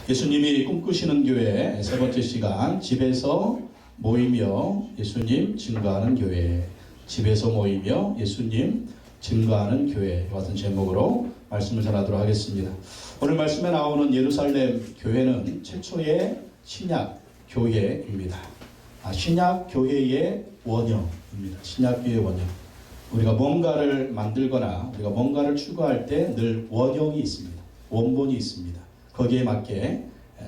예수님이 꿈꾸시는 교회 세 번째 시간, 집에서 모이며 예수님 증거하는 교회. 집에서 모이며 예수님 증거하는 교회 같은 제목으로 말씀을 전하도록 하겠습니다. 오늘 말씀에 나오는 예루살렘 교회는 최초의 신약 교회입니다. 신약 교회의 원형입니다. 신약 교회의 원형. 우리가 뭔가를 만들거나 우리가 뭔가를 추구할 때 늘 원형이 있습니다. 원본이 있습니다. 거기에 맞게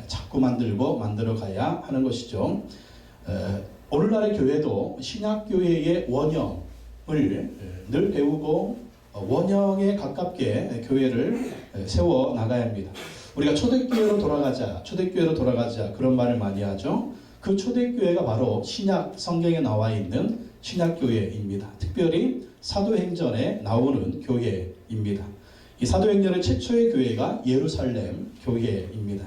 자꾸 만들어 가야 하는 것이죠. 오늘날의 교회도 신약교회의 원형을 늘 배우고 원형에 가깝게 교회를 세워 나가야 합니다. 우리가 초대교회로 돌아가자 그런 말을 많이 하죠. 그 초대교회가 바로 신약 성경에 나와 있는 신약교회입니다. 특별히 사도행전에 나오는 교회입니다. 이 사도행전의 최초의 교회가 예루살렘 교회입니다.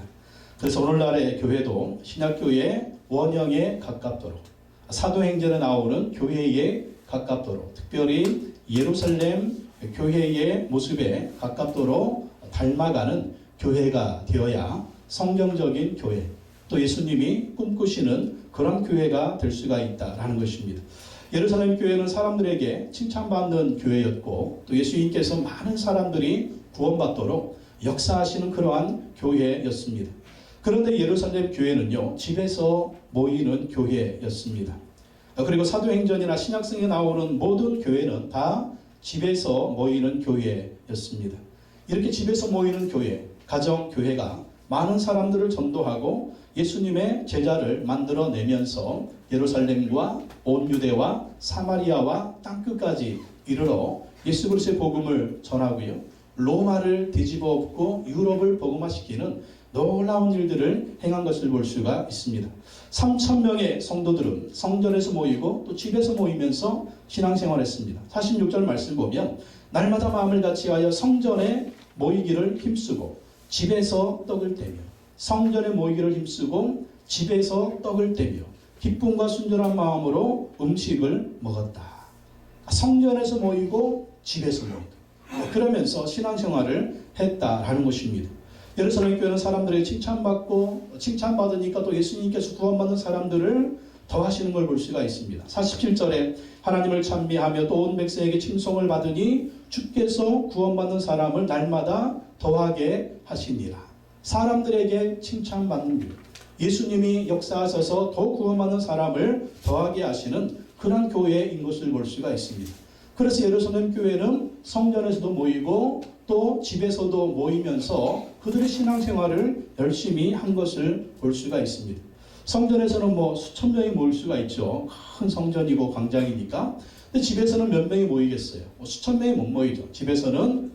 그래서 오늘날의 교회도 신약교회의 원형에 가깝도록 사도행전에 나오는 교회에 가깝도록 특별히 예루살렘 교회의 모습에 가깝도록 닮아가는 교회가 되어야 성경적인 교회, 또 예수님이 꿈꾸시는 그런 교회가 될 수가 있다라는 것입니다. 예루살렘 교회는 사람들에게 칭찬받는 교회였고 또 예수님께서 많은 사람들이 구원받도록 역사하시는 그러한 교회였습니다. 그런데 예루살렘 교회는요, 집에서 모이는 교회였습니다. 그리고 사도행전이나 신약성에 나오는 모든 교회는 다 집에서 모이는 교회였습니다. 이렇게 집에서 모이는 교회, 가정교회가 많은 사람들을 전도하고 예수님의 제자를 만들어내면서 예루살렘과 온 유대와 사마리아와 땅끝까지 이르러 예수 그리스도의 복음을 전하고요. 로마를 뒤집어 엎고 유럽을 복음화시키는 놀라운 일들을 행한 것을 볼 수가 있습니다. 3,000명의 성도들은 성전에서 모이고 또 집에서 모이면서 신앙생활했습니다. 46절 말씀 보면 날마다 마음을 같이하여 성전에 모이기를 힘쓰고 집에서 떡을 떼며 성전에 모이기를 힘쓰고 집에서 떡을 떼며 기쁨과 순전한 마음으로 음식을 먹었다. 성전에서 모이고 집에서 모이고 그러면서 신앙생활을 했다라는 것입니다. 예루살렘 교회는 사람들에게 칭찬받으니까 또 예수님께서 구원받는 사람들을 더하시는 걸 볼 수가 있습니다. 47절에 하나님을 찬미하며 또 온 백성에게 칭송을 받으니 주께서 구원받는 사람을 날마다 더하게 하시니라. 사람들에게 칭찬받는 일, 예수님이 역사하셔서 더 구원받는 사람을 더하게 하시는 그런 교회인 것을 볼 수가 있습니다. 그래서 예루살렘 교회는 성전에서도 모이고 또 집에서도 모이면서 그들의 신앙생활을 열심히 한 것을 볼 수가 있습니다. 성전에서는 수천 명이 모일 수가 있죠. 큰 성전이고 광장이니까. 근데 집에서는 몇 명이 모이겠어요? 수천 명이 못 모이죠. 집에서는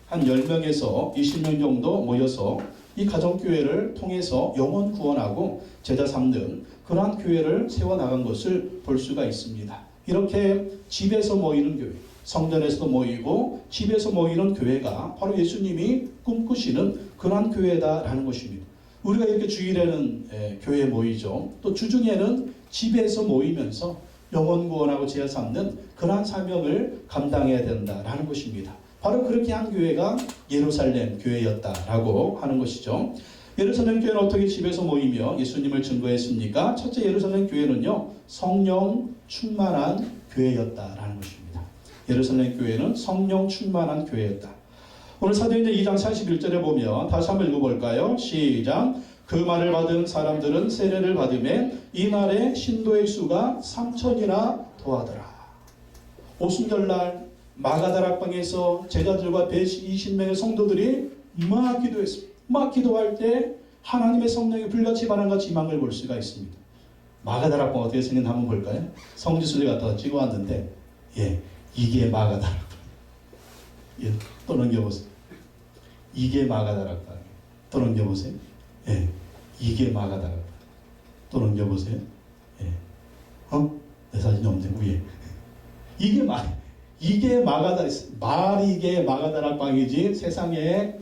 한 10명에서 20명 정도 모여서 이 가정교회를 통해서 영혼 구원하고 제자 삼는 그러한 교회를 세워나간 것을 볼 수가 있습니다. 이렇게 집에서 모이는 교회, 성전에서도 모이고 집에서 모이는 교회가 바로 예수님이 꿈꾸시는 그러한 교회다라는 것입니다. 우리가 이렇게 주일에는 교회에 모이죠. 또 주중에는 집에서 모이면서 영혼 구원하고 제자 삼는 그러한 사명을 감당해야 된다라는 것입니다. 바로 그렇게 한 교회가 예루살렘 교회였다라고 하는 것이죠. 예루살렘 교회는 어떻게 집에서 모이며 예수님을 증거했습니까? 첫째, 예루살렘 교회는요, 성령 충만한 교회였다라는 것입니다. 예루살렘 교회는 성령 충만한 교회였다. 오늘 사도행전 2장 41절에 보면 다시 한번 읽어볼까요? 시작. 그 말을 받은 사람들은 세례를 받음에 이날에 신도의 수가 3,000이나 더하더라. 오순절날 마가다락방에서 제자들과 120명의 성도들이 막 기도했습니다. 막 기도할 때 하나님의 성령이 불같이 바람같이 임한 걸 볼 수가 있습니다. 마가다락방 어떻게 생겼나 한번 볼까요? 성지순례 갖다가 찍어왔는데 이게 마가다락방. 또 넘겨보세요. 이게 마가다락방. 또 넘겨보세요. 이게 마가다락방. 또 넘겨보세요. 내 사진이 없네. 위에. 이게 마가다락방이지 세상에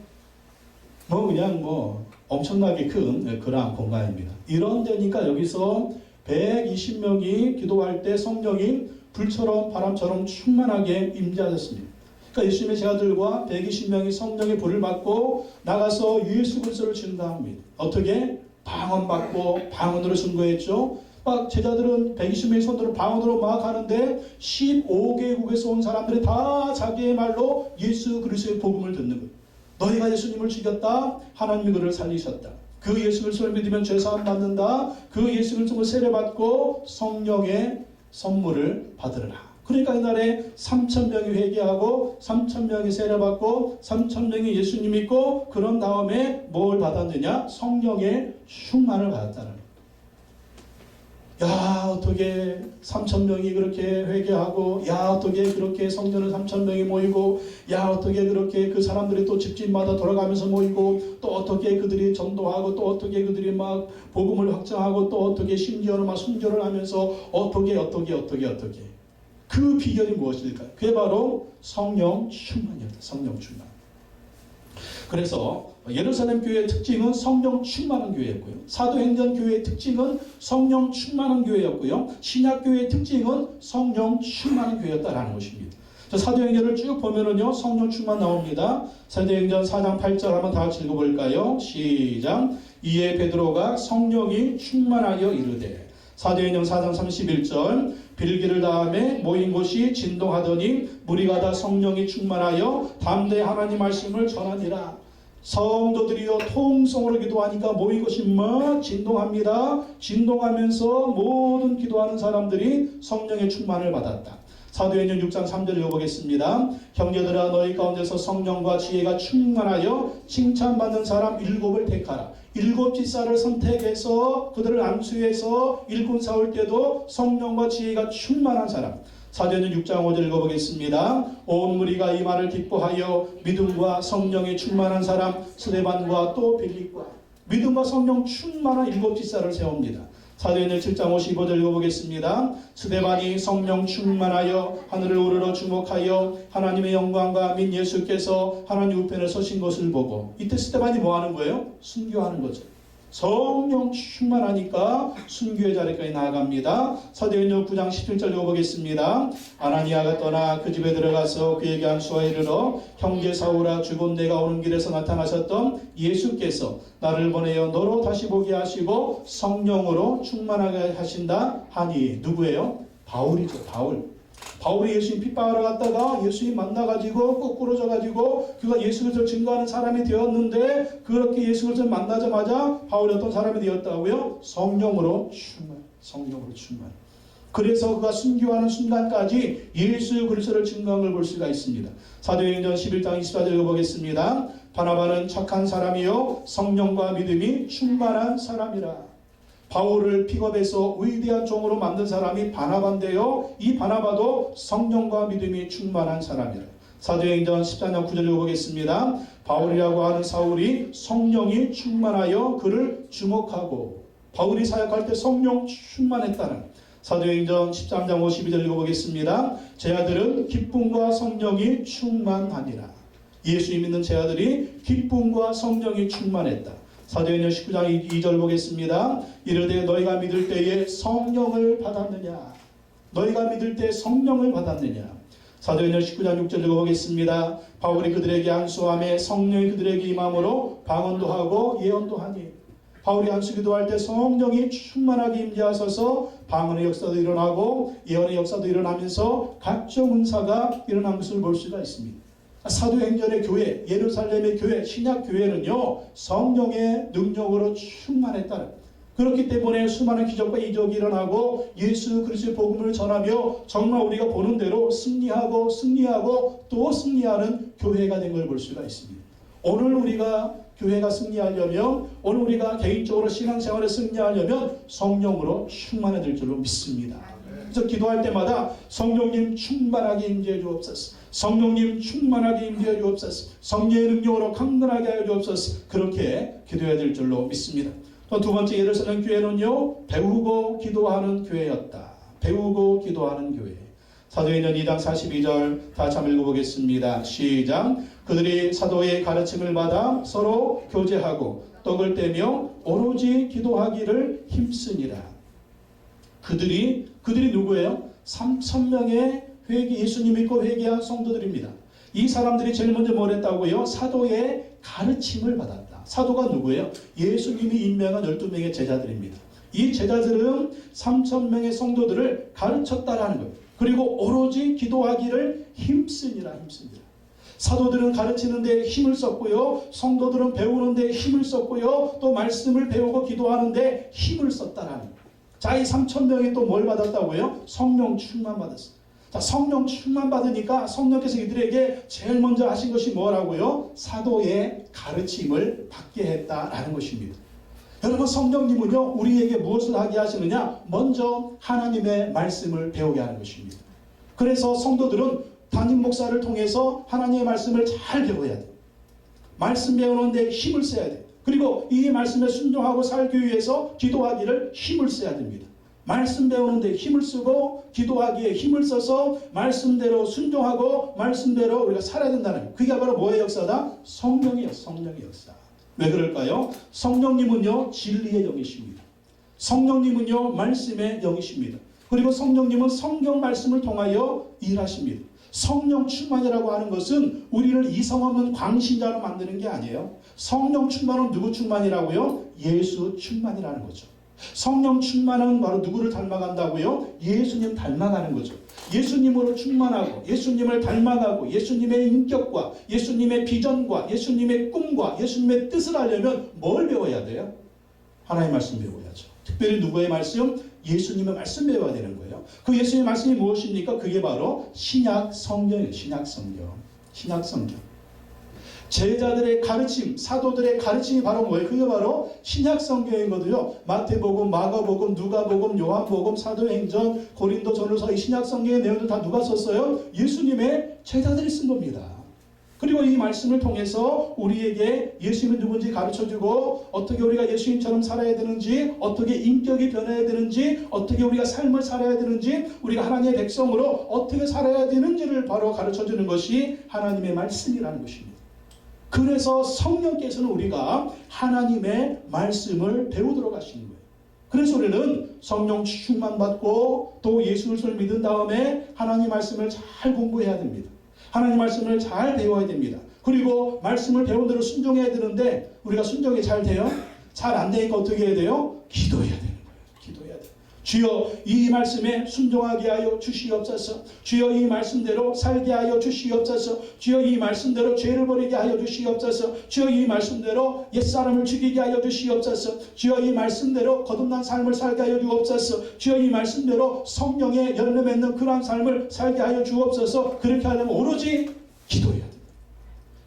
엄청나게 큰 그러한 공간입니다. 이런 데니까 여기서 120명이 기도할 때 성령이 불처럼 바람처럼 충만하게 임재하셨습니다. 그러니까 예수님의 제자들과 120명이 성령의 불을 받고 나가서 예수 그리스도를 증거합니다. 어떻게? 방언받고 방언으로 증거했죠. 막 제자들은 120명의 손들을 방언으로 막 하는데 15개국에서 온 사람들이 다 자기의 말로 예수 그리스도의 복음을 듣는 거예요. 너희가 예수님을 죽였다. 하나님이 그를 살리셨다. 그 예수 그리스도를 믿으면 죄사함 받는다. 그 예수 그리스도를 세례받고 성령의 선물을 받으라. 그러니까 이날에 3,000명이 회개하고 3,000명이 세례받고 3,000명이 예수님 믿고 그런 다음에 뭘 받았느냐? 성령의 충만을 받았다는 거예요. 야, 어떻게 3,000명이 그렇게 회개하고, 야, 어떻게 그렇게 성전을 3,000명이 모이고, 야, 어떻게 그렇게 그 사람들이 또 집집마다 돌아가면서 모이고, 또 어떻게 그들이 전도하고, 또 어떻게 그들이 막 복음을 확장하고, 또 어떻게 심지어는 막 순교를 하면서 어떻게 그 비결이 무엇일까? 그게 바로 성령 충만이었다. 성령 충만. 그래서 예루살렘 교회의 특징은 성령 충만한 교회였고요. 사도행전 교회의 특징은 성령 충만한 교회였고요. 신약 교회의 특징은 성령 충만한 교회였다라는 것입니다. 사도행전을 쭉 보면은요, 성령 충만 나옵니다. 사도행전 4장 8절 한번 다 같이 읽어볼까요? 시작. 이에 베드로가 성령이 충만하여 이르되. 사도행전 4장 31절. 빌기를 다음에 모인 곳이 진동하더니 무리가 다 성령이 충만하여 담대히 하나님 말씀을 전하니라. 성도들이요 통성으로 기도하니까 모인 것이 막 진동합니다. 진동하면서 모든 기도하는 사람들이 성령의 충만을 받았다. 사도행전 6장 3절 읽어보겠습니다. 형제들아 너희 가운데서 성령과 지혜가 충만하여 칭찬받는 사람 7을 택하라. 7 집사를 선택해서 그들을 안수해서 일꾼 세울 때도 성령과 지혜가 충만한 사람. 사도행전 6장 5절 읽어보겠습니다. 온 무리가 이 말을 기뻐하여 믿음과 성령에 충만한 사람 스데반과 또 빌립과 믿음과 성령 충만한 7 집사를 세웁니다. 사도행전 7장 55절 읽어보겠습니다. 스데반이 성령 충만하여 하늘을 우러러 주목하여 하나님의 영광과 민 예수께서 하나님 우편에 서신 것을 보고, 이때 스데반이 뭐 하는 거예요? 순교하는 거죠. 성령 충만하니까 순교의 자리까지 나아갑니다. 사도행전 9장 17절 읽어보겠습니다. 아나니아가 떠나 그 집에 들어가서 그에게 안수하여 이르러 형제 사울아 죽은 내가 오는 길에서 나타나셨던 예수께서 나를 보내어 너로 다시 보게 하시고 성령으로 충만하게 하신다 하니. 누구예요? 바울이죠. 바울이 예수님 핍박하러 갔다가 예수님 만나가지고 거꾸로져가지고 그가 예수 그리스도를 증거하는 사람이 되었는데, 그렇게 예수 그리스도를 만나자마자 바울이 어떤 사람이 되었다고요? 성령으로 충만. 그래서 그가 순교하는 순간까지 예수 그리스도를 증거한 걸 볼 수가 있습니다. 사도행전 11장 24절 읽어보겠습니다. 바나바는 착한 사람이요 성령과 믿음이 충만한 사람이라. 바울을 픽업해서 위대한 종으로 만든 사람이 바나바인데요, 이 바나바도 성령과 믿음이 충만한 사람이라. 사도행전 14장 9절 읽어보겠습니다. 바울이라고 하는 사울이 성령이 충만하여 그를 주목하고, 바울이 사역할 때 성령 충만했다는. 사도행전 13장 52절 읽어보겠습니다. 제 아들은 기쁨과 성령이 충만하니라. 예수님 믿는 제 아들이 기쁨과 성령이 충만했다. 사도행전 19장 2절 보겠습니다. 이르되 너희가 믿을 때에 성령을 받았느냐. 너희가 믿을 때 성령을 받았느냐. 사도행전 19장 6절 읽어보겠습니다. 바울이 그들에게 안수하며 성령이 그들에게 임함으로 방언도 하고 예언도 하니. 바울이 안수 기도할 때 성령이 충만하게 임재하셔서 방언의 역사도 일어나고 예언의 역사도 일어나면서 각종 은사가 일어난 것을 볼 수가 있습니다. 사도행전의 교회, 예루살렘의 교회, 신약 교회는요 성령의 능력으로 충만했다는. 그렇기 때문에 수많은 기적과 이적이 일어나고 예수 그리스도의 복음을 전하며 정말 우리가 보는 대로 승리하고 또 승리하는 교회가 된 걸 볼 수가 있습니다. 오늘 우리가 교회가 승리하려면, 오늘 우리가 개인적으로 신앙생활에 승리하려면 성령으로 충만해야 될 줄로 믿습니다. 그래서 기도할 때마다 성령님 충만하게 임재해 주옵소서, 성령님 충만하게 임재해 주옵소서, 성령의 능력으로 강건하게 하여 주옵소서, 그렇게 기도해야 될 줄로 믿습니다. 또 두 번째, 예루살렘 교회는요 배우고 기도하는 교회였다. 배우고 기도하는 교회. 사도행전 2장 42절 다 같이 한번 읽어보겠습니다. 시작. 그들이 사도의 가르침을 받아 서로 교제하고 떡을 떼며 오로지 기도하기를 힘쓰니라. 그들이 누구예요? 3,000명의 예수님 믿고 회개한 성도들입니다. 이 사람들이 제일 먼저 뭘 했다고요? 사도의 가르침을 받았다. 사도가 누구예요? 예수님이 임명한 12명의 제자들입니다. 이 제자들은 3,000명의 성도들을 가르쳤다라는 거예요. 그리고 오로지 기도하기를 힘쓰니라. 사도들은 가르치는 데 힘을 썼고요. 성도들은 배우는 데 힘을 썼고요. 또 말씀을 배우고 기도하는 데 힘을 썼다라는 거예요. 자, 이 3,000명이 또 뭘 받았다고요? 성령 충만 받았어요. 자, 성령 충만 받으니까 성령께서 이들에게 제일 먼저 하신 것이 뭐라고요? 사도의 가르침을 받게 했다라는 것입니다. 여러분, 성령님은요, 우리에게 무엇을 하게 하시느냐? 먼저 하나님의 말씀을 배우게 하는 것입니다. 그래서 성도들은 담임 목사를 통해서 하나님의 말씀을 잘 배워야 돼요. 말씀 배우는 데 힘을 써야 돼요. 그리고 이 말씀에 순종하고 살기 위해서 기도하기를 힘을 써야 됩니다. 말씀 배우는 데 힘을 쓰고 기도하기에 힘을 써서 말씀대로 순종하고 말씀대로 우리가 살아야 된다는 거예요. 그게 바로 뭐의 역사다? 성령의 역사. 왜 그럴까요? 성령님은요, 진리의 영이십니다. 성령님은요, 말씀의 영이십니다. 그리고 성령님은 성경 말씀을 통하여 일하십니다. 성령 충만이라고 하는 것은 우리를 이성 없는 광신자로 만드는 게 아니에요. 성령 충만은 누구 충만이라고요? 예수 충만이라는 거죠. 성령 충만은 바로 누구를 닮아간다고요? 예수님 닮아가는 거죠. 예수님으로 충만하고 예수님을 닮아가고 예수님의 인격과 예수님의 비전과 예수님의 꿈과 예수님의 뜻을 알려면 뭘 배워야 돼요? 하나님의 말씀 배워야죠. 특별히 누구의 말씀? 예수님의 말씀 배워야 되는 거예요. 그 예수님의 말씀이 무엇입니까? 그게 바로 신약 성경이에요. 신약 성경. 제자들의 가르침, 사도들의 가르침이 바로 뭐예요? 그게 바로 신약 성경이거든요. 마태복음, 마가복음, 누가복음, 요한복음, 사도행전, 고린도전서, 이 신약 성경의 내용들 다 누가 썼어요? 예수님의 제자들이 쓴 겁니다. 그리고 이 말씀을 통해서 우리에게 예수님은 누군지 가르쳐주고 어떻게 우리가 예수님처럼 살아야 되는지, 어떻게 인격이 변해야 되는지, 어떻게 우리가 삶을 살아야 되는지, 우리가 하나님의 백성으로 어떻게 살아야 되는지를 바로 가르쳐주는 것이 하나님의 말씀이라는 것입니다. 그래서 성령께서는 우리가 하나님의 말씀을 배우도록 하시는 거예요. 그래서 우리는 성령 충만 받고 또 예수를 믿은 다음에 하나님 말씀을 잘 공부해야 됩니다. 하나님 말씀을 잘 배워야 됩니다. 그리고 말씀을 배운 대로 순종해야 되는데 우리가 순종이 잘 돼요? 잘 안 되니까 어떻게 해야 돼요? 기도해야 되는 거예요. 기도해야 돼요. 주여, 이 말씀에 순종하게 하여 주시옵소서. 주여, 이 말씀대로 살게 하여 주시옵소서. 주여, 이 말씀대로 죄를 버리게 하여 주시옵소서. 주여, 이 말씀대로 옛사람을 죽이게 하여 주시옵소서. 주여, 이 말씀대로 거듭난 삶을 살게 하여 주옵소서. 주여, 이 말씀대로 성령의 열매 맺는 그러한 삶을 살게 하여 주옵소서. 그렇게 하려면 오로지 기도해야 돼요.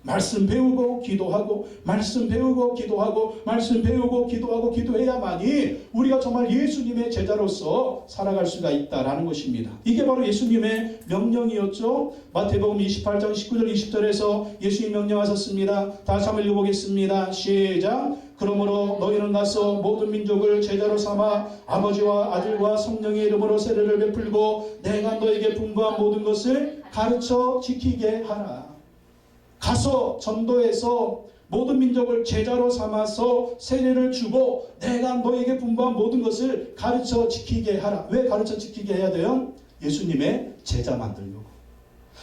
말씀 배우고 기도하고 말씀 배우고 기도하고 말씀 배우고 기도하고 기도해야만이 우리가 정말 예수님의 제자로서 살아갈 수가 있다라는 것입니다. 이게 바로 예수님의 명령이었죠. 마태복음 28장 19절 20절에서 예수님 명령하셨습니다. 다시 한번 읽어보겠습니다. 시작. 그러므로 너희는 가서 모든 민족을 제자로 삼아 아버지와 아들과 성령의 이름으로 세례를 베풀고 내가 너에게 분부한 모든 것을 가르쳐 지키게 하라. 가서 전도해서 모든 민족을 제자로 삼아서 세례를 주고 내가 너에게 분부한 모든 것을 가르쳐 지키게 하라. 왜 가르쳐 지키게 해야 돼요? 예수님의 제자 만들려고.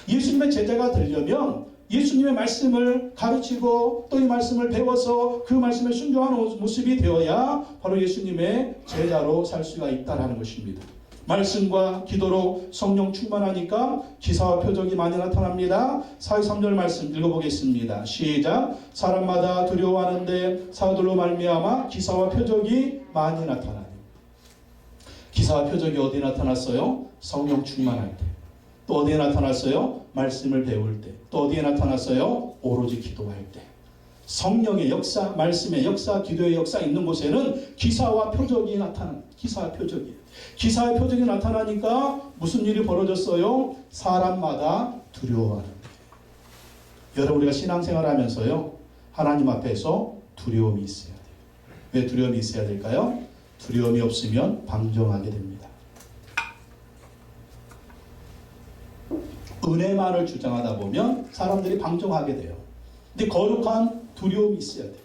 예수님의 제자가 되려면 예수님의 말씀을 가르치고 또 이 말씀을 배워서 그 말씀에 순종하는 모습이 되어야 바로 예수님의 제자로 살 수가 있다는 것입니다. 말씀과 기도로 성령 충만하니까 기사와 표적이 많이 나타납니다. 43절 말씀 읽어보겠습니다. 시작. 사람마다 두려워하는데 사도로 말미암아 기사와 표적이 많이 나타나니. 기사와 표적이 어디에 나타났어요? 성령 충만할 때. 또 어디에 나타났어요? 말씀을 배울 때. 또 어디에 나타났어요? 오로지 기도할 때. 성령의 역사, 말씀의 역사, 기도의 역사 있는 곳에는 기사와 표적이 나타납니다. 기사와 표적이. 기사의 표적이 나타나니까 무슨 일이 벌어졌어요? 사람마다 두려워하는 거예요. 여러분, 우리가 신앙생활 하면서요, 하나님 앞에서 두려움이 있어야 돼요. 왜 두려움이 있어야 될까요? 두려움이 없으면 방종하게 됩니다. 은혜만을 주장하다 보면 사람들이 방종하게 돼요. 근데 거룩한 두려움이 있어야 돼요.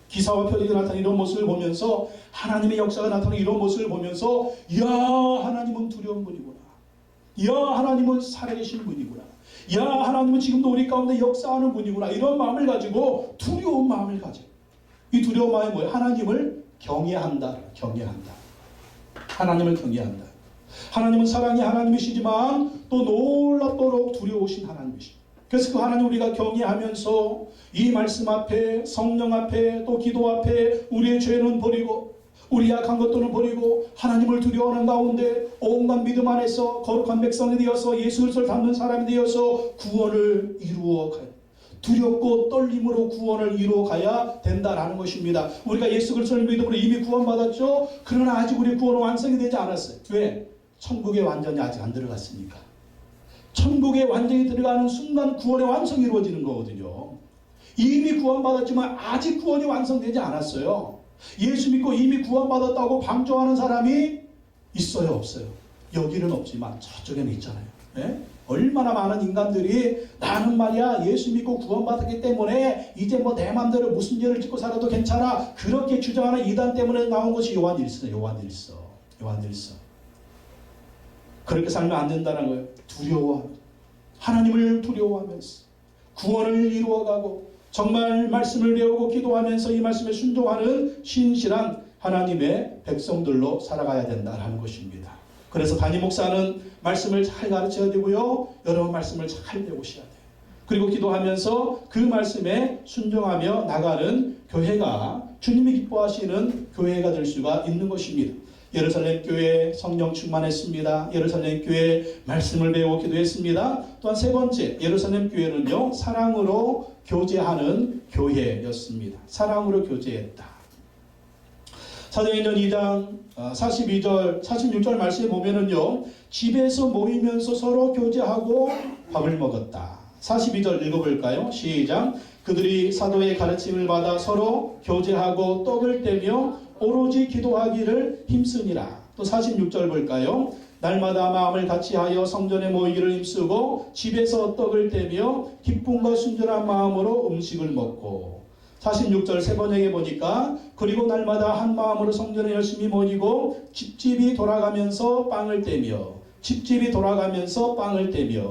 기사와 표적이 나타나는 이런 모습을 보면서 하나님의 역사가 나타나는 이런 모습을 보면서 이야, 하나님은 두려운 분이구나. 이야, 하나님은 살아계신 분이구나. 야, 하나님은 지금도 우리 가운데 역사하는 분이구나. 이런 마음을 가지고 두려운 마음을 가지고. 이 두려운 마음이 뭐예요? 하나님을 경외한다. 경외한다. 하나님을 경외한다. 하나님은 사랑의 하나님이시지만 또 놀랍도록 두려우신 하나님이십니다. 그래서 그 하나님 우리가 경외하면서 이 말씀 앞에, 성령 앞에, 또 기도 앞에 우리의 죄는 버리고 우리 약한 것들은 버리고 하나님을 두려워하는 가운데 온갖 믿음 안에서 거룩한 백성이 되어서 예수 그리스도를 닮는 사람이 되어서 구원을 이루어가요. 두렵고 떨림으로 구원을 이루어가야 된다라는 것입니다. 우리가 예수 그리스도를 믿음으로 이미 구원받았죠. 그러나 아직 우리 구원은 완성이 되지 않았어요. 왜? 천국에 완전히 아직 안 들어갔으니까. 천국에 완전히 들어가는 순간 구원의 완성이 이루어지는 거거든요. 이미 구원받았지만 아직 구원이 완성되지 않았어요. 예수 믿고 이미 구원받았다고 방종하는 사람이 있어요? 없어요? 여기는 없지만 저쪽에는 있잖아요. 네? 얼마나 많은 인간들이 나는 말이야 예수 믿고 구원받았기 때문에 이제 뭐 내 맘대로 무슨 죄를 짓고 살아도 괜찮아, 그렇게 주장하는 이단 때문에 나온 것이 요한일서예요. 요한일서. 그렇게 살면 안 된다는 거예요. 두려워하면서, 하나님을 두려워하면서 구원을 이루어가고 정말 말씀을 배우고 기도하면서 이 말씀에 순종하는 신실한 하나님의 백성들로 살아가야 된다는 것입니다. 그래서 담임 목사는 말씀을 잘 가르쳐야 되고요. 여러분 말씀을 잘 배우셔야 돼요. 그리고 기도하면서 그 말씀에 순종하며 나가는 교회가 주님이 기뻐하시는 교회가 될 수가 있는 것입니다. 예루살렘 교회 성령 충만했습니다. 예루살렘 교회 말씀을 배우고 기도했습니다. 또한 세 번째, 예루살렘 교회는요, 사랑으로 교제하는 교회였습니다. 사랑으로 교제했다. 사도행전 2장 42절, 46절 말씀에 보면은요, 집에서 모이면서 서로 교제하고 밥을 먹었다. 42절 읽어볼까요? 시작. 그들이 사도의 가르침을 받아 서로 교제하고 떡을 떼며 오로지 기도하기를 힘쓰니라. 또 46절 볼까요? 날마다 마음을 같이하여 성전에 모이기를 힘쓰고 집에서 떡을 떼며 기쁨과 순전한 마음으로 음식을 먹고. 46절 세 번역에 보니까 그리고 날마다 한 마음으로 성전에 열심히 모이고 집집이 돌아가면서 빵을 떼며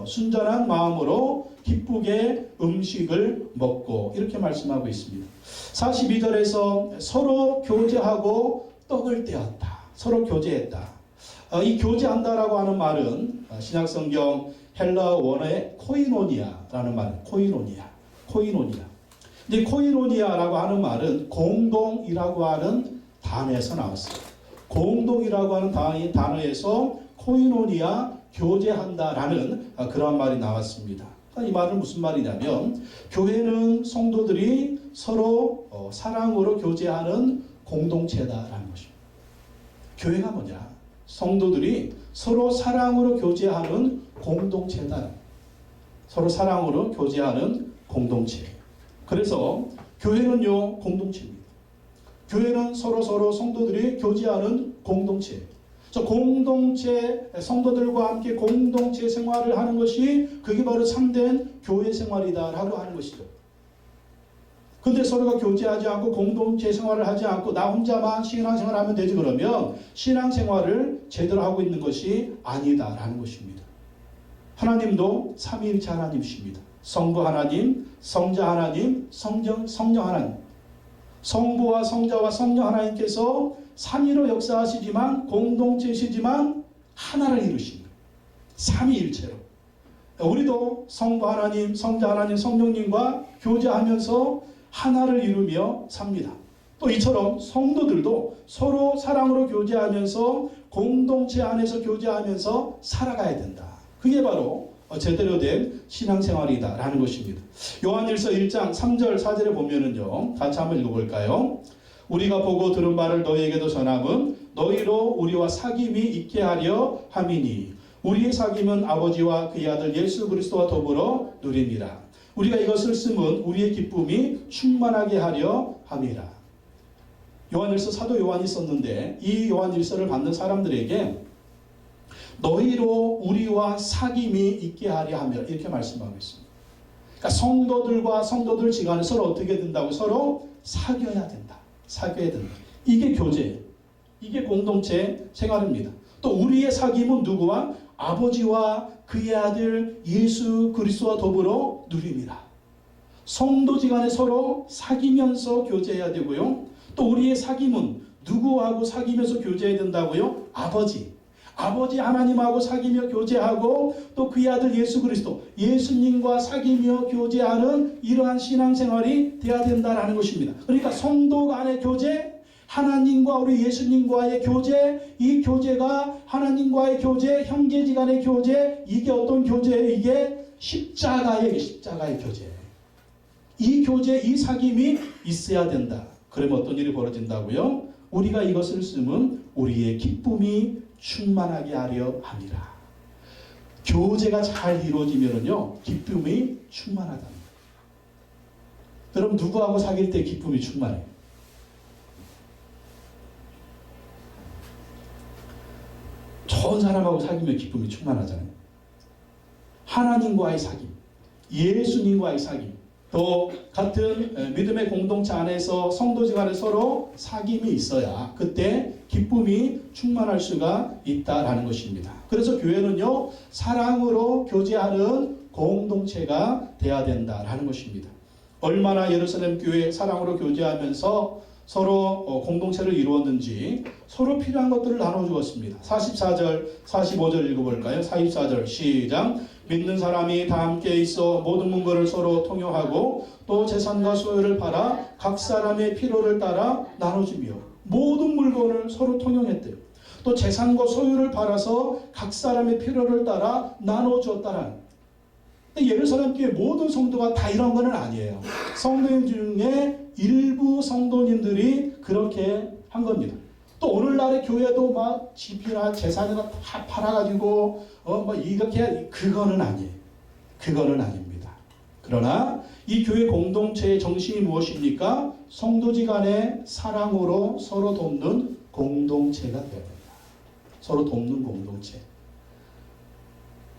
순전한 마음으로 기쁘게 음식을 먹고, 이렇게 말씀하고 있습니다. 42절에서 서로 교제하고 떡을 떼었다. 서로 교제했다. 이 교제한다라고 하는 말은 신약성경 헬라 원어의 코이노니아라는 말, 코이노니아. 근데 코이노니아라고 하는 말은 공동이라고 하는 단어에서 나왔어요. 공동이라고 하는 단어에서 코이노니아, 교제한다라는 그런 말이 나왔습니다. 이 말은 무슨 말이냐면, 교회는 성도들이 서로 사랑으로 교제하는 공동체다라는 것입니다. 교회가 뭐냐? 성도들이 서로 사랑으로 교제하는 공동체다. 서로 사랑으로 교제하는 공동체. 그래서 교회는요, 공동체입니다. 교회는 서로 성도들이 교제하는 공동체. 공동체, 성도들과 함께 공동체 생활을 하는 것이, 그게 바로 참된 교회 생활이다라고 하는 것이죠. 근데 서로가 교제하지 않고 공동체 생활을 하지 않고 나 혼자만 신앙생활을 하면 되지, 그러면 신앙생활을 제대로 하고 있는 것이 아니다라는 것입니다. 하나님도 삼위일체 하나님이십니다. 성부 하나님, 성자 하나님, 성령 하나님. 성부와 성자와 성령 하나님께서 삼위로 역사하시지만 공동체시지만 하나를 이루십니다. 삼위일체로. 우리도 성부 하나님, 성자 하나님, 성령님과 교제하면서 하나를 이루며 삽니다. 또 이처럼 성도들도 서로 사랑으로 교제하면서 공동체 안에서 교제하면서 살아가야 된다. 그게 바로 제대로 된 신앙생활이다라는 것입니다. 요한일서 1장 3절 4절에 보면은요, 같이 한번 읽어볼까요? 우리가 보고 들은 바를 너희에게도 전함은 너희로 우리와 사귐이 있게 하려 함이니 우리의 사귐은 아버지와 그의 아들 예수 그리스도와 더불어 누립니다. 우리가 이것을 쓰면 우리의 기쁨이 충만하게 하려 함이라. 요한일서 사도 요한이 썼는데, 이 요한일서를 받는 사람들에게 너희로 우리와 사귐이 있게 하려 하며, 이렇게 말씀하고 있습니다. 그러니까 성도들과 성도들 지간에 서로 어떻게 된다고? 서로 사귀어야 된다. 이게 교제예요. 이게 공동체 생활입니다. 또 우리의 사귐은 누구와? 아버지와 그의 아들 예수 그리스도와 더불어 누립니다. 성도지간에 서로 사귀면서 교제해야 되고요. 또 우리의 사귐은 누구하고 사귀면서 교제해야 된다고요? 아버지 하나님하고 사귀며 교제하고 또 그의 아들 예수 그리스도 예수님과 사귀며 교제하는 이러한 신앙생활이 돼야 된다라는 것입니다. 그러니까 성도 간의 교제, 하나님과 우리 예수님과의 교제, 이 교제가 하나님과의 교제, 형제지간의 교제, 이게 어떤 교제예요? 이게 십자가의 교제. 이 교제, 이 사귐이 있어야 된다. 그러면 어떤 일이 벌어진다고요? 우리가 이것을 쓰면 우리의 기쁨이 충만하게 하려 함이라. 교제가 잘 이루어지면요 기쁨이 충만하답니다. 여러분 누구하고 사귈 때 기쁨이 충만해요? 좋은 사람하고 사귀면 기쁨이 충만하잖아요. 하나님과의 사귐, 예수님과의 사귐, 또 같은 믿음의 공동체 안에서 성도지간에 서로 사귐이 있어야 그때 기쁨이 충만할 수가 있다라는 것입니다. 그래서 교회는요 사랑으로 교제하는 공동체가 돼야 된다라는 것입니다. 얼마나 예루살렘 교회 사랑으로 교제하면서 서로 공동체를 이루었는지 서로 필요한 것들을 나눠주었습니다. 44절 45절 읽어볼까요? 44절 시작. 믿는 사람이 다 함께 있어 모든 문거를 서로 통용하고 또 재산과 소유를 팔아 각 사람의 필요를 따라 나눠주며 모든 물건을 서로 통용했대요. 또 재산과 소유를 팔아서 각 사람의 필요를 따라 나눠주었다라는. 예루살렘 교회 모든 성도가 다 이런 건 아니에요. 성도인 중에 일부 성도님들이 그렇게 한 겁니다. 또 오늘날의 교회도 막 집이나 재산이나 다 팔아가지고 이렇게 그거는 아니에요. 그거는 아닙니다. 그러나 이 교회 공동체의 정신이 무엇입니까? 성도지간의 사랑으로 서로 돕는 공동체가 되어야 된다. 서로 돕는 공동체.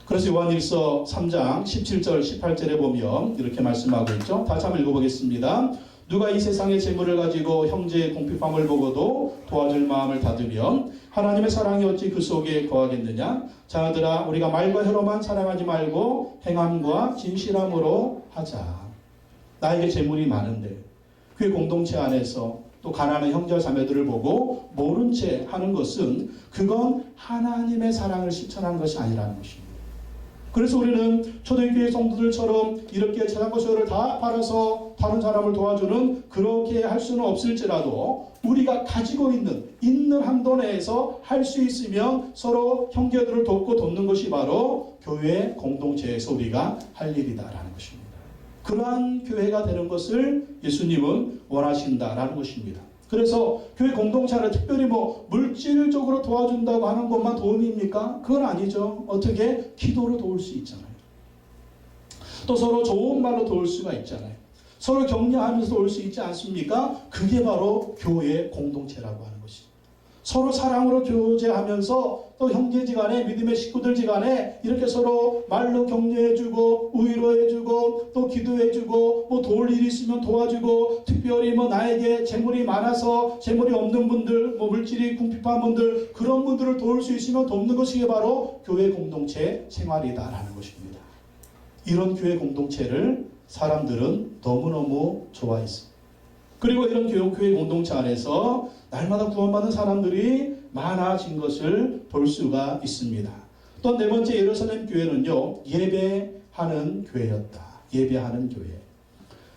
그래서 요한일서 3장 17절 18절에 보면 이렇게 말씀하고 있죠. 다시 한번 읽어보겠습니다. 누가 이 세상의 재물을 가지고 형제의 궁핍함을 보고도 도와줄 마음을 닫으면 하나님의 사랑이 어찌 그 속에 거하겠느냐. 자들아 우리가 말과 혀로만 사랑하지 말고 행함과 진실함으로 하자. 나에게 재물이 많은데 그 공동체 안에서 또 가난한 형제 자매들을 보고 모른 채 하는 것은 그건 하나님의 사랑을 실천하는 것이 아니라는 것입니다. 그래서 우리는 초대교회 성도들처럼 이렇게 재산과 소유를 다 팔아서 다른 사람을 도와주는 그렇게 할 수는 없을지라도 우리가 가지고 있는 한도 내에서 할 수 있으면 서로 형제들을 돕고 돕는 것이 바로 교회 공동체에서 우리가 할 일이다라는 것입니다. 그러한 교회가 되는 것을 예수님은 원하신다라는 것입니다. 그래서 교회 공동체를 특별히 물질적으로 도와준다고 하는 것만 도움입니까? 그건 아니죠. 어떻게? 기도로 도울 수 있잖아요. 또 서로 좋은 말로 도울 수가 있잖아요. 서로 격려하면서 도울 수 있지 않습니까? 그게 바로 교회 공동체라고 하는 것이죠. 서로 사랑으로 교제하면서 또 형제지간에 믿음의 식구들지간에 이렇게 서로 말로 격려해주고 위로해주고 또 기도해주고 도울 일이 있으면 도와주고 특별히 나에게 재물이 많아서 재물이 없는 분들 물질이 궁핍한 분들 그런 분들을 도울 수 있으면 돕는 것이 바로 교회 공동체 생활이다라는 것입니다. 이런 교회 공동체를 사람들은 너무너무 좋아했습니다. 그리고 이런 교회 공동체 안에서 날마다 구원받는 사람들이 많아진 것을 볼 수가 있습니다. 또 네 번째 예루살렘 교회는요, 예배하는 교회였다. 예배하는 교회.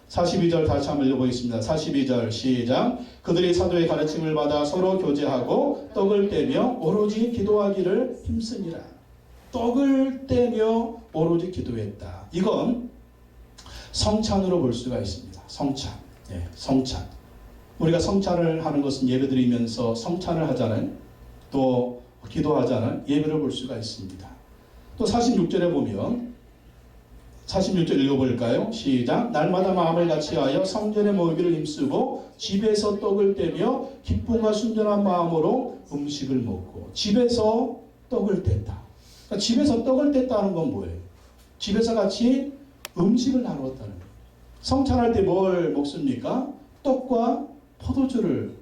42절 다시 한번 읽어보겠습니다. 42절 시작. 그들이 사도의 가르침을 받아 서로 교제하고 떡을 떼며 오로지 기도하기를 힘쓰니라. 떡을 떼며 오로지 기도했다. 이건 성찬으로 볼 수가 있습니다. 성찬. 네, 성찬. 우리가 성찬을 하는 것은 예배드리면서 성찬을 하잖아요. 또 기도하잖아요. 예배를 볼 수가 있습니다. 또 46절에 보면 46절 읽어볼까요? 시작. 날마다 마음을 같이하여 성전에 모이기를 힘쓰고 집에서 떡을 떼며 기쁨과 순전한 마음으로 음식을 먹고. 집에서 떡을 뗐다. 그러니까 집에서 떡을 뗐다는 건 뭐예요? 집에서 같이 음식을 나누었다는 거예요. 성찬할 때 뭘 먹습니까? 떡과 포도주를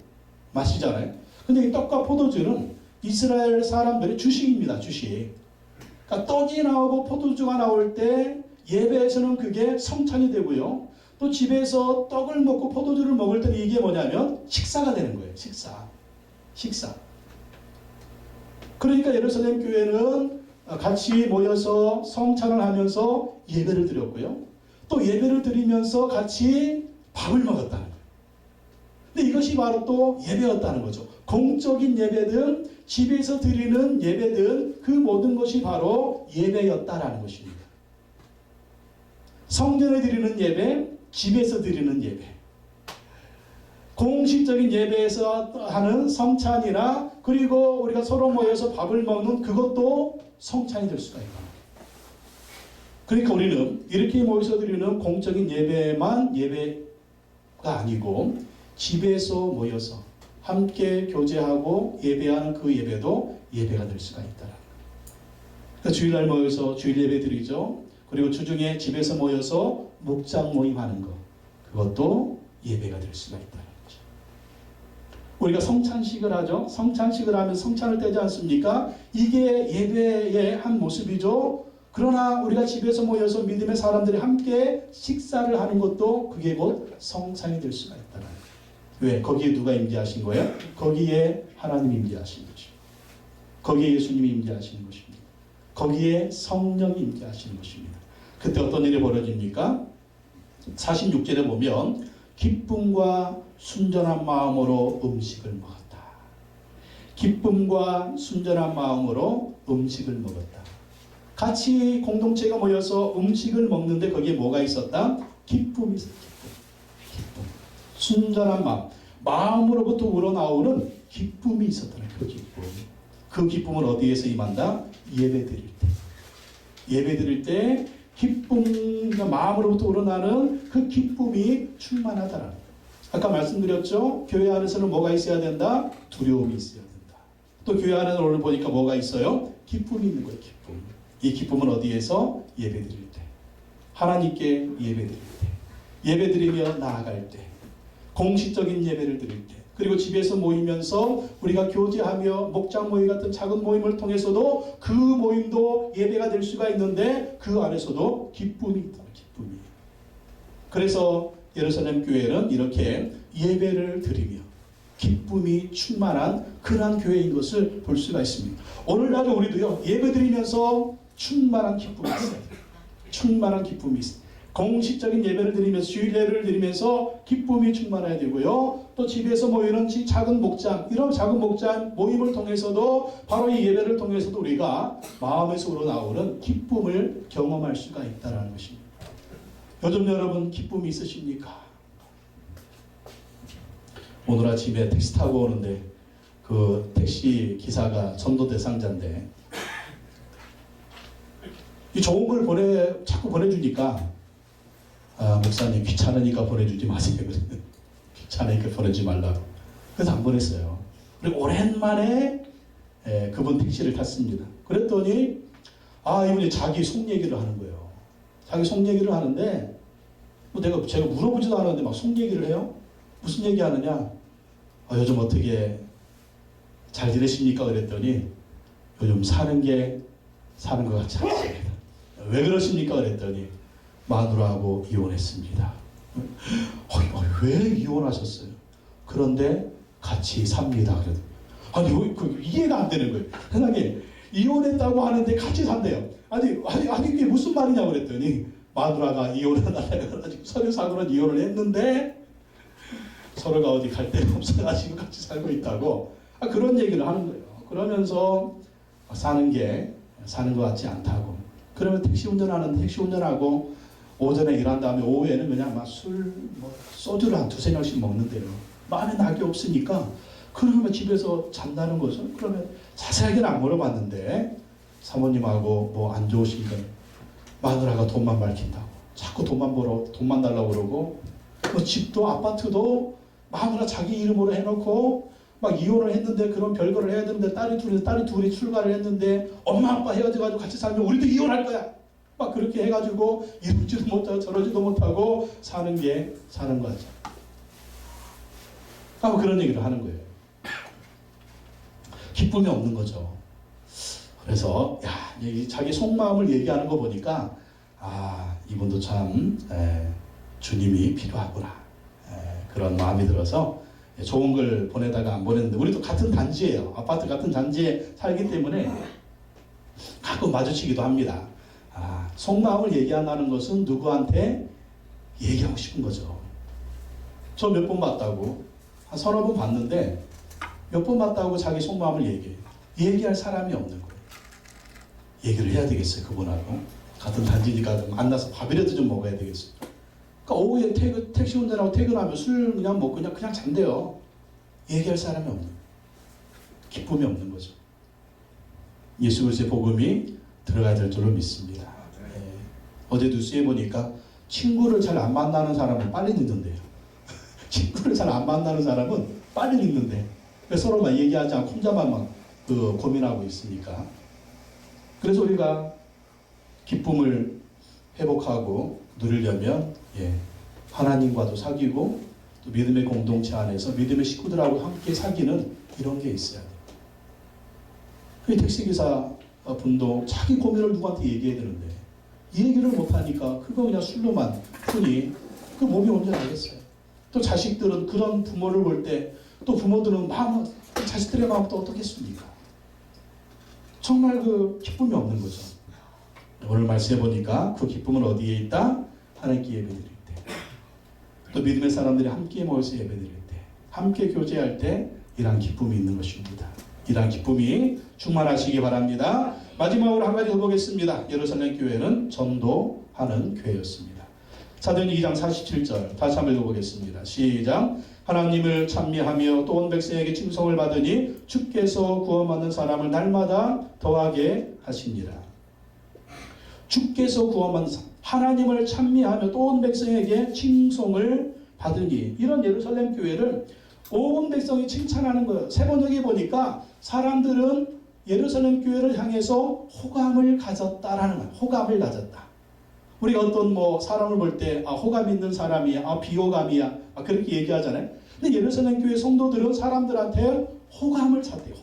마시잖아요. 근데 이 떡과 포도주는 이스라엘 사람들의 주식입니다. 주식. 그러니까 떡이 나오고 포도주가 나올 때 예배에서는 그게 성찬이 되고요. 또 집에서 떡을 먹고 포도주를 먹을 때는 이게 뭐냐면 식사가 되는 거예요. 식사. 그러니까 예루살렘 교회는 같이 모여서 성찬을 하면서 예배를 드렸고요. 또 예배를 드리면서 같이 밥을 먹었다는 거예요. 근데 이것이 바로 또 예배였다는 거죠. 공적인 예배든 집에서 드리는 예배든 그 모든 것이 바로 예배였다라는 것입니다. 성전에 드리는 예배, 집에서 드리는 예배. 공식적인 예배에서 하는 성찬이나 그리고 우리가 서로 모여서 밥을 먹는 그것도 성찬이 될 수가 있다. 그러니까 우리는 이렇게 모여서 드리는 공적인 예배만 예배가 아니고 집에서 모여서 함께 교제하고 예배하는 그 예배도 예배가 될 수가 있다는 거예요. 그러니까 주일날 모여서 주일 예배 드리죠. 그리고 주중에 집에서 모여서 묵상 모임하는 것, 그것도 예배가 될 수가 있다는 거죠. 우리가 성찬식을 하죠. 성찬식을 하면 성찬을 떼지 않습니까? 이게 예배의 한 모습이죠. 그러나 우리가 집에서 모여서 믿음의 사람들이 함께 식사를 하는 것도 그게 곧 성찬이 될 수가 있다는 거예요. 왜? 거기에 누가 임재하신 거예요? 거기에 하나님이 임재하신 거죠. 거기에 예수님이 임재하시는 것입니다. 거기에 성령이 임재하시는 것입니다. 그때 어떤 일이 벌어집니까? 46절에 보면 기쁨과 순전한 마음으로 음식을 먹었다. 기쁨과 순전한 마음으로 음식을 먹었다. 같이 공동체가 모여서 음식을 먹는데 거기에 뭐가 있었다? 기쁨이 있었다. 기쁨. 순전한 마음으로부터 우러나오는 기쁨이 있었다는 그 기쁨. 그 기쁨은 어디에서 임한다? 예배 드릴 때. 예배 드릴 때 기쁨, 마음으로부터 우러나는 그 기쁨이 충만하다는 거예요. 아까 말씀드렸죠? 교회 안에서는 뭐가 있어야 된다? 두려움이 있어야 된다. 또 교회 안에는 오늘 보니까 뭐가 있어요? 기쁨이 있는 거예요. 기쁨. 이 기쁨은 어디에서? 예배 드릴 때. 하나님께 예배 드릴 때. 예배 드리며 나아갈 때. 공식적인 예배를 드릴 때. 그리고 집에서 모이면서 우리가 교제하며 목장 모임 같은 작은 모임을 통해서도 그 모임도 예배가 될 수가 있는데 그 안에서도 기쁨이 있다. 기쁨이. 그래서 예루살렘 교회는 이렇게 예배를 드리며 기쁨이 충만한 그러한 교회인 것을 볼 수가 있습니다. 오늘날 우리도요, 예배 드리면서 충만한 기쁨이 있어요. 충만한 기쁨이 있어요. 공식적인 예배를 드리면서 주일 예배를 드리면서 기쁨이 충만해야 되고요. 또 집에서 모이는 작은 목장, 이런 작은 목장 모임을 통해서도 바로 이 예배를 통해서도 우리가 마음에서 우러나오는 기쁨을 경험할 수가 있다는 것입니다. 요즘 여러분 기쁨이 있으십니까? 오늘 아침에 택시 타고 오는데 그 택시 기사가 전도 대상자인데 이 좋은 걸 자꾸 보내주니까 목사님 귀찮으니까 보내주지 마세요. 귀찮으니까 보내지 말라고. 그래서 안 보냈어요. 그리고 오랜만에 그분 택시를 탔습니다. 그랬더니 이분이 자기 속 얘기를 하는 거예요. 자기 속 얘기를 하는데 제가 물어보지도 않았는데 막 속 얘기를 해요. 무슨 얘기 하느냐? 요즘 어떻게 잘 지내십니까? 그랬더니 요즘 사는 것 같지 않습니다. 왜 그러십니까? 그랬더니 마누라하고 이혼했습니다. 왜 이혼하셨어요? 그런데 같이 삽니다. 아니 이해가 안 되는 거예요. 세상에 이혼했다고 하는데 같이 산대요. 아니 이게 무슨 말이냐고 그랬더니 마누라가 이혼하다가 해가지고 서류상으로는 이혼을 했는데 서로가 어디 갈 데가 없어가지고 같이 살고 있다고 그런 얘기를 하는 거예요. 그러면서 사는 것 같지 않다고. 그러면 택시 운전하고 오전에 일한 다음에 오후에는 그냥 막 소주를 한 두세 병씩 먹는데요. 마음에 낙이 없으니까 그러면 집에서 잔다는 거죠. 그러면 자세하게는 안 물어봤는데 사모님하고 뭐 안 좋으신가 마누라가 돈만 밝힌다고 자꾸 돈만 달라고 그러고 뭐 집도 아파트도 마누라 자기 이름으로 해놓고 막 이혼을 했는데 그런 별거를 해야 되는데 딸이 둘이 출가를 했는데 엄마 아빠 헤어져가지고 같이 살면 우리도 이혼할 거야. 막 그렇게 해가지고 이러지도 못하고 저러지도 못하고 사는 거죠. 그런 얘기를 하는 거예요. 기쁨이 없는 거죠. 그래서 자기 속마음을 얘기하는 거 보니까 이분도 참 주님이 필요하구나 그런 마음이 들어서 좋은 걸 보내다가 안 보냈는데, 우리도 같은 단지예요. 아파트 같은 단지에 살기 때문에 가끔 마주치기도 합니다. 속마음을 얘기 안 하는 것은 누구한테 얘기하고 싶은 거죠. 저 몇 번 봤다고, 한 서너 번 봤는데 몇 번 봤다고 자기 속마음을 얘기할 사람이 없는 거예요. 얘기를 해야 되겠어요. 그분하고 같은 단지니까 만나서 밥이라도 좀 먹어야 되겠어요. 그러니까 오후에 택시 운전하고 퇴근하면 술 그냥 먹고 그냥 잔대요. 얘기할 사람이 없는 거예요. 기쁨이 없는 거죠. 예수 그리스도의 복음이 들어가야 될 줄로 믿습니다. 어제 뉴스에 보니까 친구를 잘 안 만나는 사람은 빨리 늙는데요. 친구를 잘 안 만나는 사람은 빨리 늙는데, 서로만 얘기하지 않고 혼자만 고민하고 있으니까. 그래서 우리가 기쁨을 회복하고 누리려면 하나님과도 사귀고 또 믿음의 공동체 안에서 믿음의 식구들하고 함께 사귀는 이런 게 있어야 돼요. 그 택시기사 분도 자기 고민을 누구한테 얘기해야 되는데 얘기를 못하니까 그거 그냥 술로만 푸니 그 몸이 언제 나겠어요. 또 자식들은 그런 부모를 볼 때 또 부모들은 자식들의 마음도 어떻겠습니까? 정말 그 기쁨이 없는 거죠. 오늘 말씀해 보니까 그 기쁨은 어디에 있다? 하나님께 예배드릴 때, 또 믿음의 사람들이 함께 모여서 예배드릴 때, 함께 교제할 때 이러한 기쁨이 있는 것입니다. 이러한 기쁨이 충만하시기 바랍니다. 마지막으로 한 가지 더 보겠습니다. 예루살렘 교회는 전도하는 교회였습니다. 사도행전 2장 47절 다시 한번 읽어보겠습니다. 시작. 하나님을 찬미하며 또 온 백성에게 칭송을 받으니 주께서 구원받는 사람을 날마다 더하게 하시니라. 주께서 구원받는 사람, 하나님을 찬미하며 또 온 백성에게 칭송을 받으니, 이런 예루살렘 교회를 온 백성이 칭찬하는 거예요. 세번역에 보니까 사람들은 예루살렘 교회를 향해서 호감을 가졌다라는 거예요. 호감을 가졌다. 우리가 어떤 사람을 볼 때 호감 있는 사람이야, 비호감이야, 그렇게 얘기하잖아요. 근데 예루살렘 교회 성도들은 사람들한테 호감을 찾대요.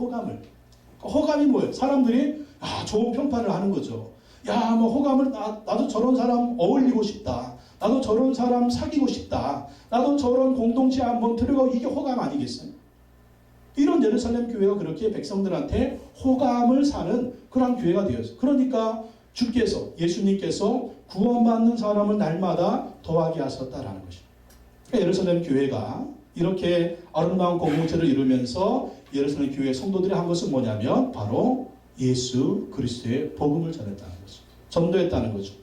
호감이 뭐예요? 사람들이 좋은 평판을 하는 거죠. 호감을 나도 저런 사람 어울리고 싶다. 나도 저런 사람 사귀고 싶다. 나도 저런 공동체 한번 들어가고, 이게 호감 아니겠어요? 이런 예루살렘 교회가 그렇게 백성들한테 호감을 사는 그런 교회가 되었어요. 그러니까 주께서, 예수님께서 구원받는 사람을 날마다 더하게 하셨다라는 것입니다. 그러니까 예루살렘 교회가 이렇게 아름다운 공동체를 이루면서 예루살렘 교회 성도들이 한 것은 뭐냐면 바로 예수 그리스도의 복음을 전했다는 거죠. 전도했다는 거죠.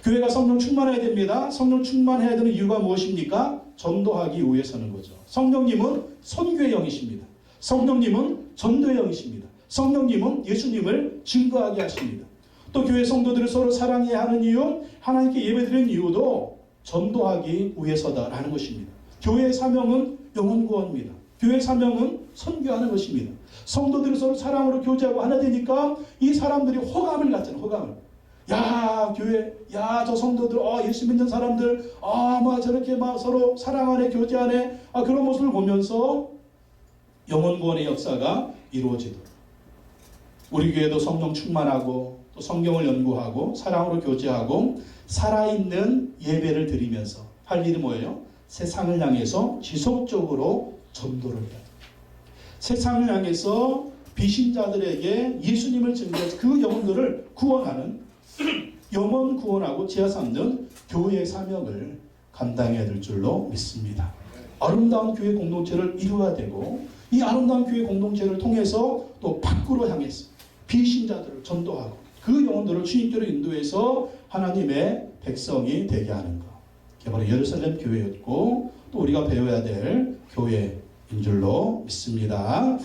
교회가 성령 충만해야 됩니다. 성령 충만해야 되는 이유가 무엇입니까? 전도하기 위해서는 거죠. 성령님은 선교의 영이십니다. 성령님은 전도의 영이십니다. 성령님은 예수님을 증거하게 하십니다. 또 교회 성도들을 서로 사랑해야 하는 이유, 하나님께 예배드리는 이유도 전도하기 위해서다라는 것입니다. 교회의 사명은 영혼 구원입니다. 교회의 사명은 선교하는 것입니다. 성도들이 서로 사랑으로 교제하고 하나 되니까 이 사람들이 호감을 갖잖아요. 호감을. 교회, 저 성도들, 예수 믿는 사람들, 저렇게 서로 사랑 안에 교제 안에 그런 모습을 보면서 영혼 구원의 역사가 이루어지도록, 우리 교회도 성령 충만하고 또 성경을 연구하고 사랑으로 교제하고 살아있는 예배를 드리면서 할 일이 뭐예요? 세상을 향해서 지속적으로 전도를 해야 돼요. 세상을 향해서 비신자들에게 예수님을 증거해서 그 영혼들을 구원하는, 영혼 구원하고 지하 삼는 교회의 사명을 감당해야 될 줄로 믿습니다. 아름다운 교회 공동체를 이루어야 되고, 이 아름다운 교회 공동체를 통해서 또 밖으로 향해서 비신자들을 전도하고 그 영혼들을 주님께로 인도해서 하나님의 백성이 되게 하는 것. 그게 바로 예루살렘 교회였고 또 우리가 배워야 될 교회인 줄로 믿습니다.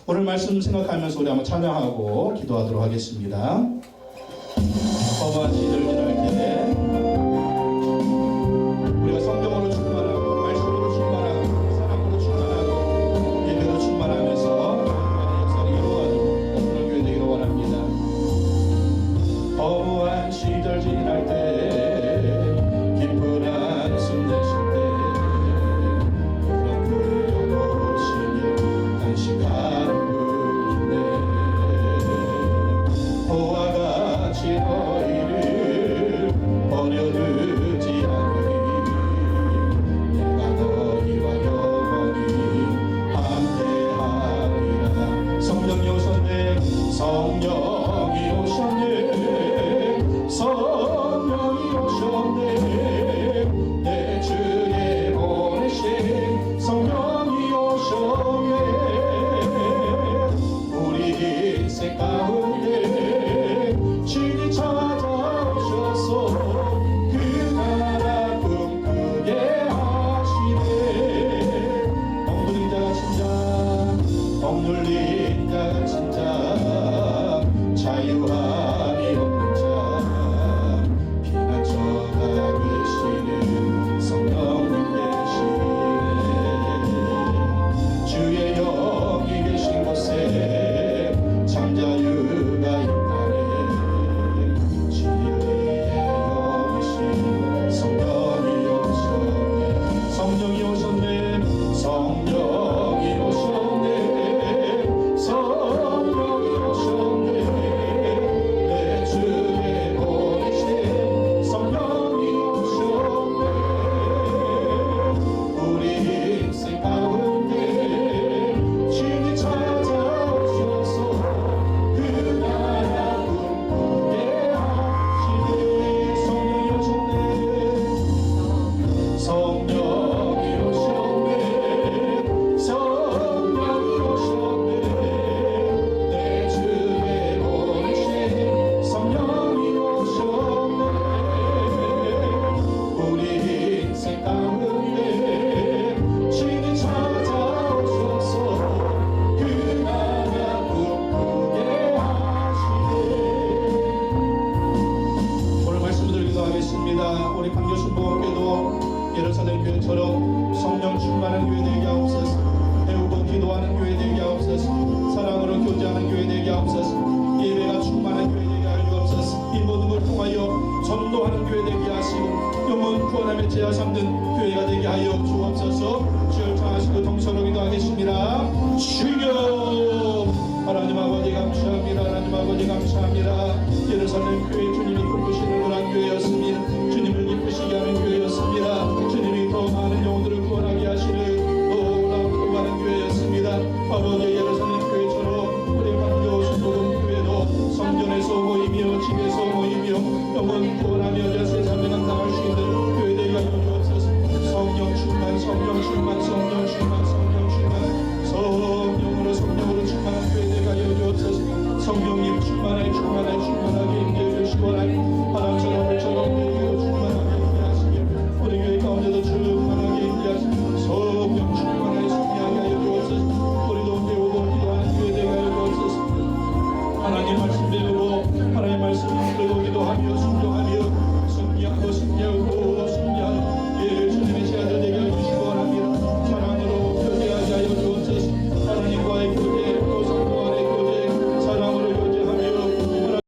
오늘 말씀 생각하면서 우리 한번 찬양하고 기도하도록 하겠습니다. 험한 시대를 지날 때 우리가 성경으로 충만하고 말씀으로 충만하고 사랑으로 충만하고 예배로 충만하면서 하나님의 역사를 이루어가는 그런 교회 되기를 원합니다. 험한 시절 지날 때 깊은 한숨 내쉴 때 그런 분을 보시며 간식하는 분인데 성령이 오셨네 성령이 오셨네 내 주에 보내신 성령이 오셨네 우리 인생 가운데 주님 찾아오셔서 그 나라 꿈꾸게 하시네 억눌린 자가 진짜 억눌린 자가 진짜 자유함이 없는 자 피난처가 되시는 성령님 계시네 주의 영이 계신 곳에 참 자유가 있다네 진리의 영이신 성령이 오셨네 성령이 오셨네 성령이 오셨네 성령이 오셨네 내 주에 보내신 성령이 오셨네 우리 인생 가운데 주님 찾아오셔서 그 나라 꿈꾸게 하시네 성령이 오셨네 성령이 오셨네 성령이 오셨네 내 주에 보내신 성령이 오셨네 우리 인생 가운데 주님 찾아오셔서 그 나라 꿈꾸게 하시네 오늘 말씀 드리기도 하겠습니다. 우리 강교수 부모께도 예루살렘 교회처럼 성령 충만한 교회 되게 하옵소서 배우고 기도하는 교회 되게 하옵소서 사랑으로 교제하는 교회 되게 하옵소서 예배가 충만한 교회 되게 하여 주옵소서 이 모든 걸 통하여 전도하는 교회 되게 하시고 영혼 구원함의 제야 삼는 교회가 되게 하여 주옵소서 주여 청하시고 동서로기도 하겠습니다. 주여 하나님 아버지 감사합니다. 하나님 아버지 감사합니다. 예루살렘 교회 주님이 꿈꾸시는 그런 교회였습니다. 주님을 기쁘시게 하는 교회였습니다. 주님이 더 많은 영혼들을 구원하게 하시는 놀라운 구원하는 교회였습니다. 아버지 예루살렘 교회처럼 우리 강교수 복음 교회도 성전에서 모이며 집에서 모이며 영혼 구원하며 세상에 감당할 수 있는 교회들과 이루어져서 성령 충만 성령 충만 성령 충만 성령 충만 성령으로 충만한 교회들과 이루어져서 성령님 충만하게 임재해 주시고 바람처럼 물처럼 우리 충만하게 임재하시길 우리 교회 가운데도 충만하게 임재하시고 성령 충만하게 승리하게 하여 주옵소서 우리도 배우고 기도하는 교회들과 이루어져서 하나님 말씀 배우고 하나님 말씀 들고 기도하며 순종하며 승리하고 예 주님의 제자들 되게 하여 주시기 원합니다. 사랑으로 교제하게 하여 주옵소서 하나님과의 교제